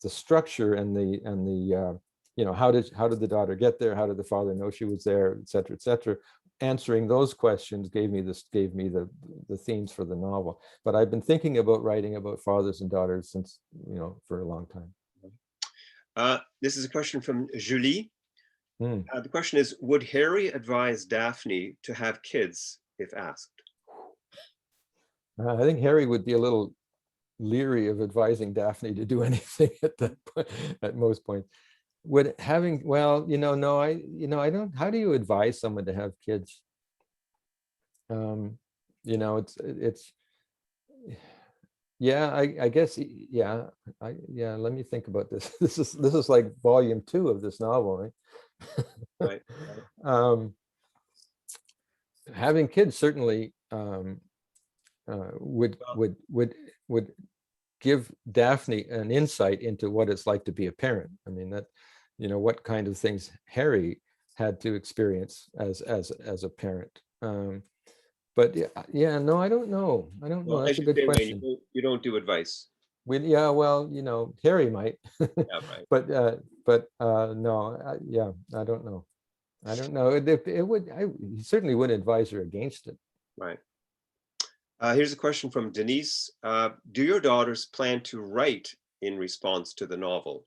structure and the how did the daughter get there? How did the father know she was there, et cetera, et cetera. Answering those questions gave me the themes for the novel. But I've been thinking about writing about fathers and daughters since, for a long time. This is a question from Julie. Hmm. The question is, would Harry advise Daphne to have kids if asked? I think Harry would be a little leery of advising Daphne to do anything at that point, at most points. Would having, well, no, I don't, how do you advise someone to have kids? It's yeah, I guess, yeah, let me think about this. This is like volume 2 of this novel, right? Right. Having kids certainly would give Daphne an insight into what it's like to be a parent. I mean, that, what kind of things Harry had to experience as a parent. But yeah, no, I don't know. Well, That's a good question. Wayne, you don't do advice. Yeah, well, Harry might. Yeah, right. But no, I don't know. It would. He certainly wouldn't advise her against it. Right. Here's a question from Denise. Do your daughters plan to write in response to the novel,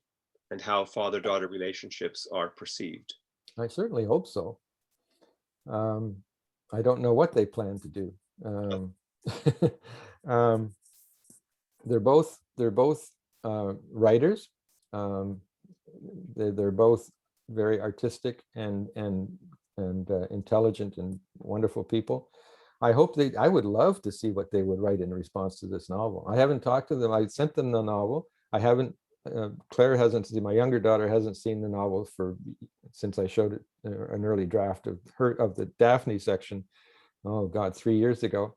and how father-daughter relationships are perceived? I certainly hope so. I don't know what they plan to do. They're both writers. They're both very artistic and intelligent and wonderful people. I would love to see what they would write in response to this novel. I haven't talked to them. I sent them the novel. I haven't, Claire hasn't seen, my younger daughter hasn't seen the novel since I showed it an early draft of the Daphne section. Oh God, 3 years ago.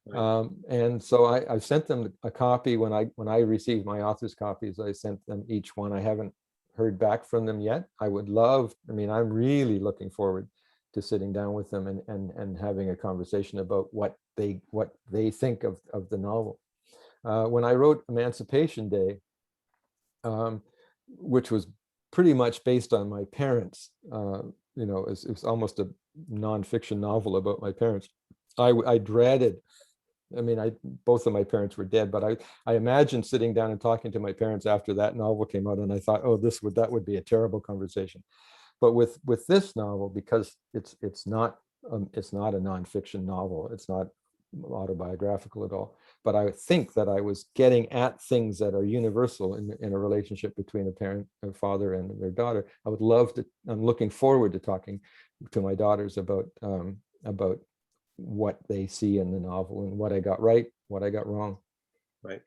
Right. And so I sent them a copy when I received my author's copies. I sent them each one. I haven't heard back from them yet. I would love, I'm really looking forward to sitting down with them and having a conversation about what they think of the novel. When I wrote Emancipation Day, which was pretty much based on my parents, it was almost a nonfiction novel about my parents. I dreaded, both of my parents were dead, but I imagined sitting down and talking to my parents after that novel came out, and I thought, oh, that would be a terrible conversation. But with this novel, because it's not a nonfiction novel, it's not autobiographical at all, but I think that I was getting at things that are universal in a relationship between a parent, a father, and their daughter. I'm looking forward to talking to my daughters about what they see in the novel and what I got right, what I got wrong. Right.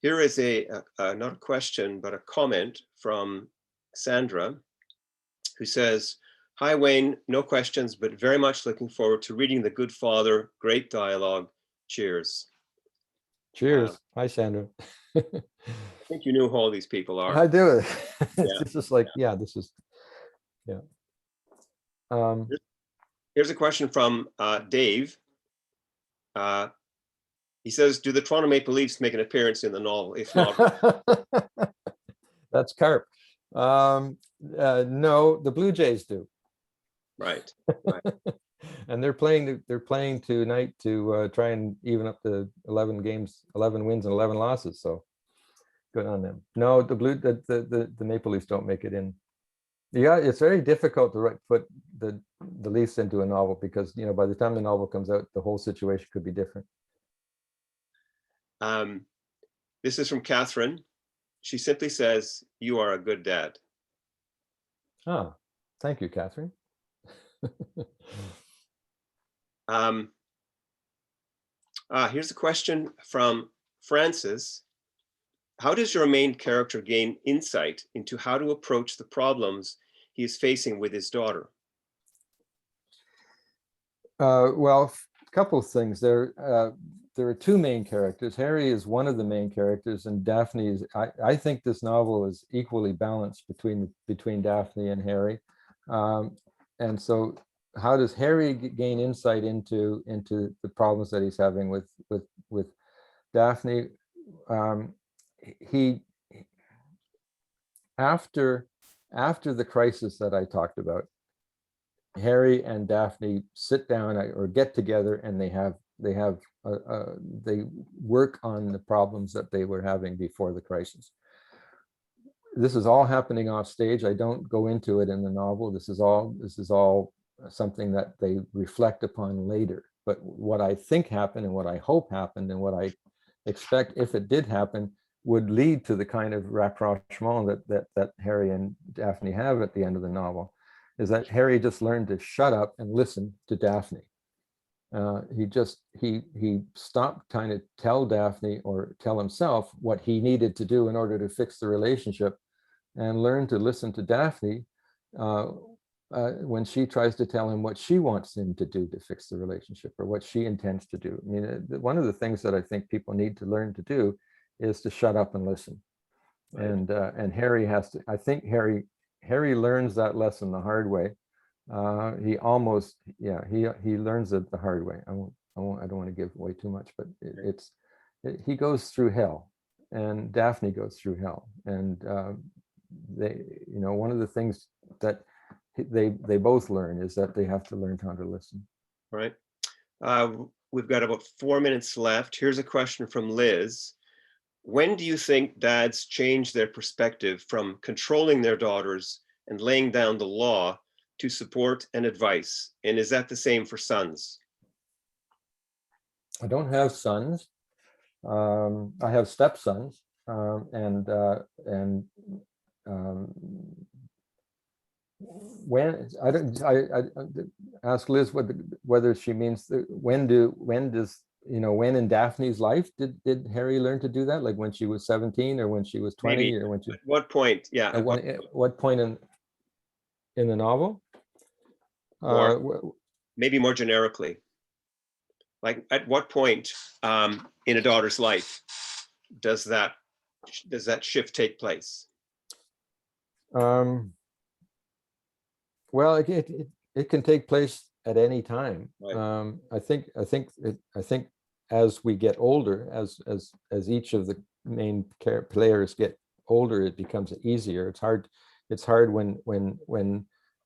Here is not a question, but a comment from Sandra, who says, "Hi, Wayne, no questions, but very much looking forward to reading The Good Father. Great dialogue. Cheers." Cheers. Hi, Sandra. I think you know who all these people are. I do. Yeah. This is like, this is, yeah. Here's a question from Dave. He says, "Do the Toronto Maple Leafs make an appearance in the novel? If not..." That's Carp. No, the Blue Jays do. Right. And they're playing tonight to try and even up the 11 games, 11 wins and 11 losses. So good on them. No, the Maple Leafs don't make it in. Yeah, it's very difficult to put the Leafs into a novel because, by the time the novel comes out, the whole situation could be different. This is from Catherine. She simply says, "You are a good dad." Ah, thank you, Catherine. Here's a question from Francis. How does your main character gain insight into how to approach the problems he is facing with his daughter? Well, a couple of things. There are two main characters. Harry is one of the main characters, and Daphne is. I think this novel is equally balanced between Daphne and Harry. And so, how does Harry gain insight into the problems that he's having with Daphne? He, after after the crisis that I talked about, Harry and Daphne sit down or get together, and they work on the problems that they were having before the crisis. This is all happening off stage. I don't go into it in the novel. This is all something that they reflect upon later. But what I think happened, and what I hope happened, and what I expect, if it did happen, would lead to the kind of rapprochement that Harry and Daphne have at the end of the novel, is that Harry just learned to shut up and listen to Daphne. He stopped trying to tell Daphne or tell himself what he needed to do in order to fix the relationship, and learned to listen to Daphne when she tries to tell him what she wants him to do to fix the relationship, or what she intends to do. I mean, one of the things that I think people need to learn to do is to shut up and listen. Right. And Harry has to. I think Harry learns that lesson the hard way. He almost, he learns it the hard way. I don't want to give away too much, but he goes through hell, and Daphne goes through hell, and one of the things that they both learn is that they have to learn how to listen. Right. We've got about 4 minutes left. Here's a question from Liz. When do you think dads change their perspective from controlling their daughters and laying down the law to support and advice? And is that the same for sons? I don't have sons. I have stepsons, and when I ask Liz whether she means when in Daphne's life did Harry learn to do that, like when she was 17 or when she was 20? Maybe. Or when she, at what point? Yeah. At what point in the novel? Or maybe more generically, like at what point in a daughter's life does that shift take place? Well, it can take place at any time. Right. I think as we get older, as each of the main players get older, it becomes easier. It's hard when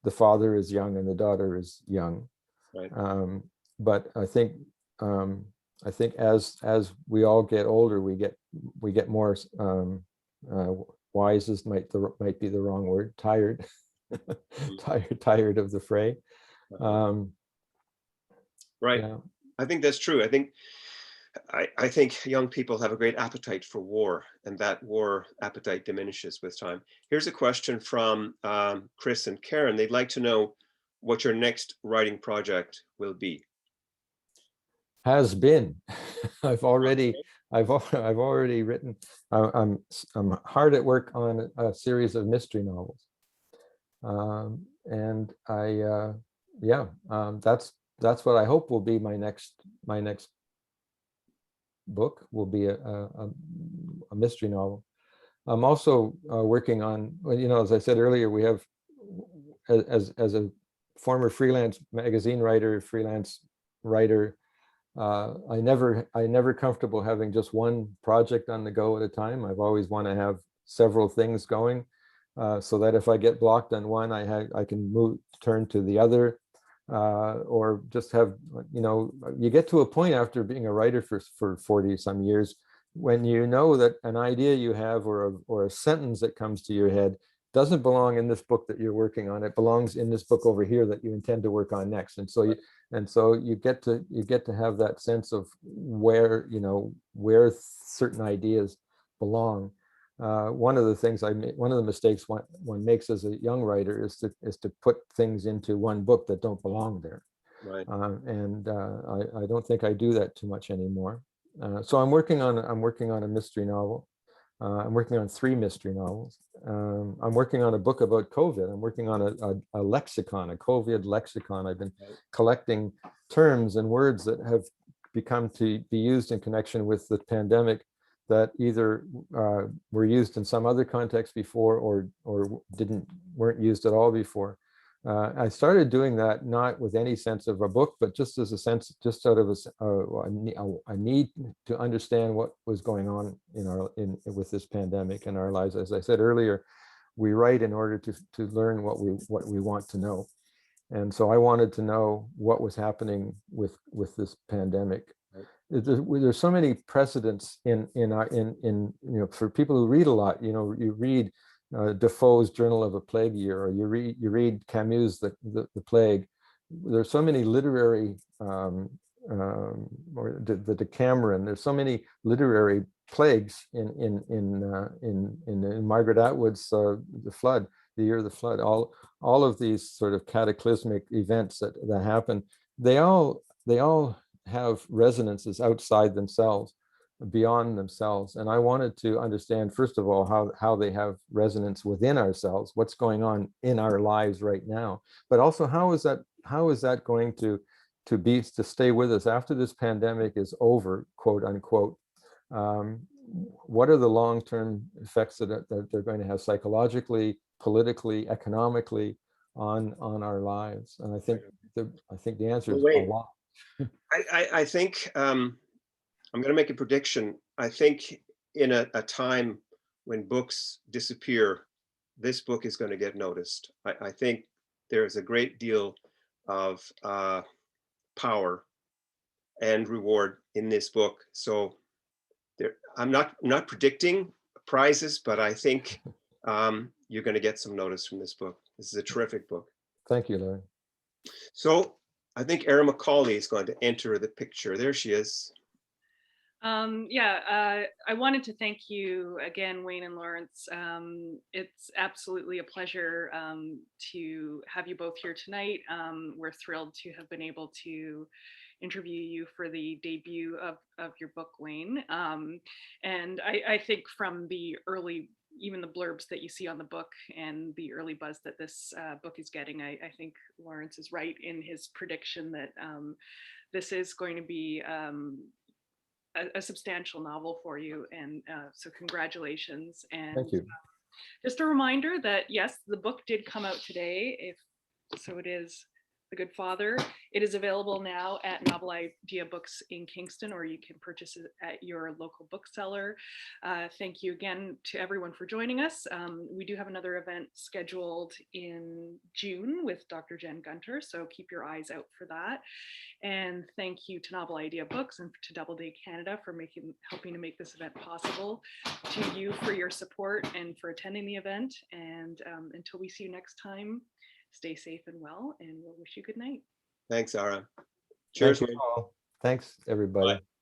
the father is young and the daughter is young. Right. But I think as we all get older, we get more wise might be the wrong word, tired. tired of the fray. Right. Yeah. I think that's true. I think young people have a great appetite for war, and that war appetite diminishes with time. Here's a question from Chris and Karen. They'd like to know what your next writing project will be. Has been. I've already written. I'm hard at work on a series of mystery novels. And that's what I hope will be my next book, will be a mystery novel. I'm also working on, as I said earlier, we have, as a former freelance magazine writer, freelance writer, I never comfortable having just one project on the go at a time. I've always want to have several things going. So that if I get blocked on one, I can turn to the other, or just have, you get to a point after being a writer for 40 some years, when you know that an idea you have or a sentence that comes to your head doesn't belong in this book that you're working on. It belongs in this book over here that you intend to work on next. And so you get to have that sense of where certain ideas belong. One of the mistakes one makes as a young writer is to put things into one book that don't belong there. Right. I don't think I do that too much anymore. So I'm working on a mystery novel. I'm working on 3 mystery novels. I'm working on a book about COVID. I'm working on a lexicon, a COVID lexicon. I've been collecting terms and words that have become to be used in connection with the pandemic, that either were used in some other context before or weren't used at all before. I started doing that not with any sense of a book, but just as a sense, just out of a need to understand what was going on with this pandemic in our lives. As I said earlier, we write in order to learn what we want to know. And so I wanted to know what was happening with this pandemic. There's so many precedents in for people who read a lot. You read Defoe's Journal of a Plague Year, or you read Camus' the Plague. There's so many literary or the Decameron. There's so many literary plagues in Margaret Atwood's The Flood, The Year of the Flood. All of these sort of cataclysmic events that happen, they all have resonances outside themselves, beyond themselves. And I wanted to understand, first of all, how they have resonance within ourselves, what's going on in our lives right now, but also how is that going to stay with us after this pandemic is over, quote unquote. What are the long-term effects that they're going to have psychologically, politically, economically on our lives? And I think the answer is a lot. I think I'm going to make a prediction. I think in a time when books disappear, this book is going to get noticed. I think there's a great deal of power and reward in this book. So I'm not predicting prizes, but I think you're going to get some notice from this book. This is a terrific book. Thank you, Larry. So I think Erin Macaulay is going to enter the picture. There she is. I wanted to thank you again, Wayne and Lawrence. It's absolutely a pleasure to have you both here tonight. We're thrilled to have been able to interview you for the debut of your book, Wayne. And I think from the early, even the blurbs that you see on the book and the early buzz that this book is getting, I think Lawrence is right in his prediction that this is going to be a substantial novel for you. And so congratulations. And thank you. Just a reminder that yes, the book did come out today. So it is The Good Father. It is available now at Novel Idea Books in Kingston, or you can purchase it at your local bookseller. Thank you again to everyone for joining us. We do have another event scheduled in June with Dr. Jen Gunter, so keep your eyes out for that. And thank you to Novel Idea Books and to Doubleday Canada for helping to make this event possible, to you for your support and for attending the event. And until we see you next time, stay safe and well, and we'll wish you good night. Thanks, Ara. Cheers. Thanks, everybody. Bye.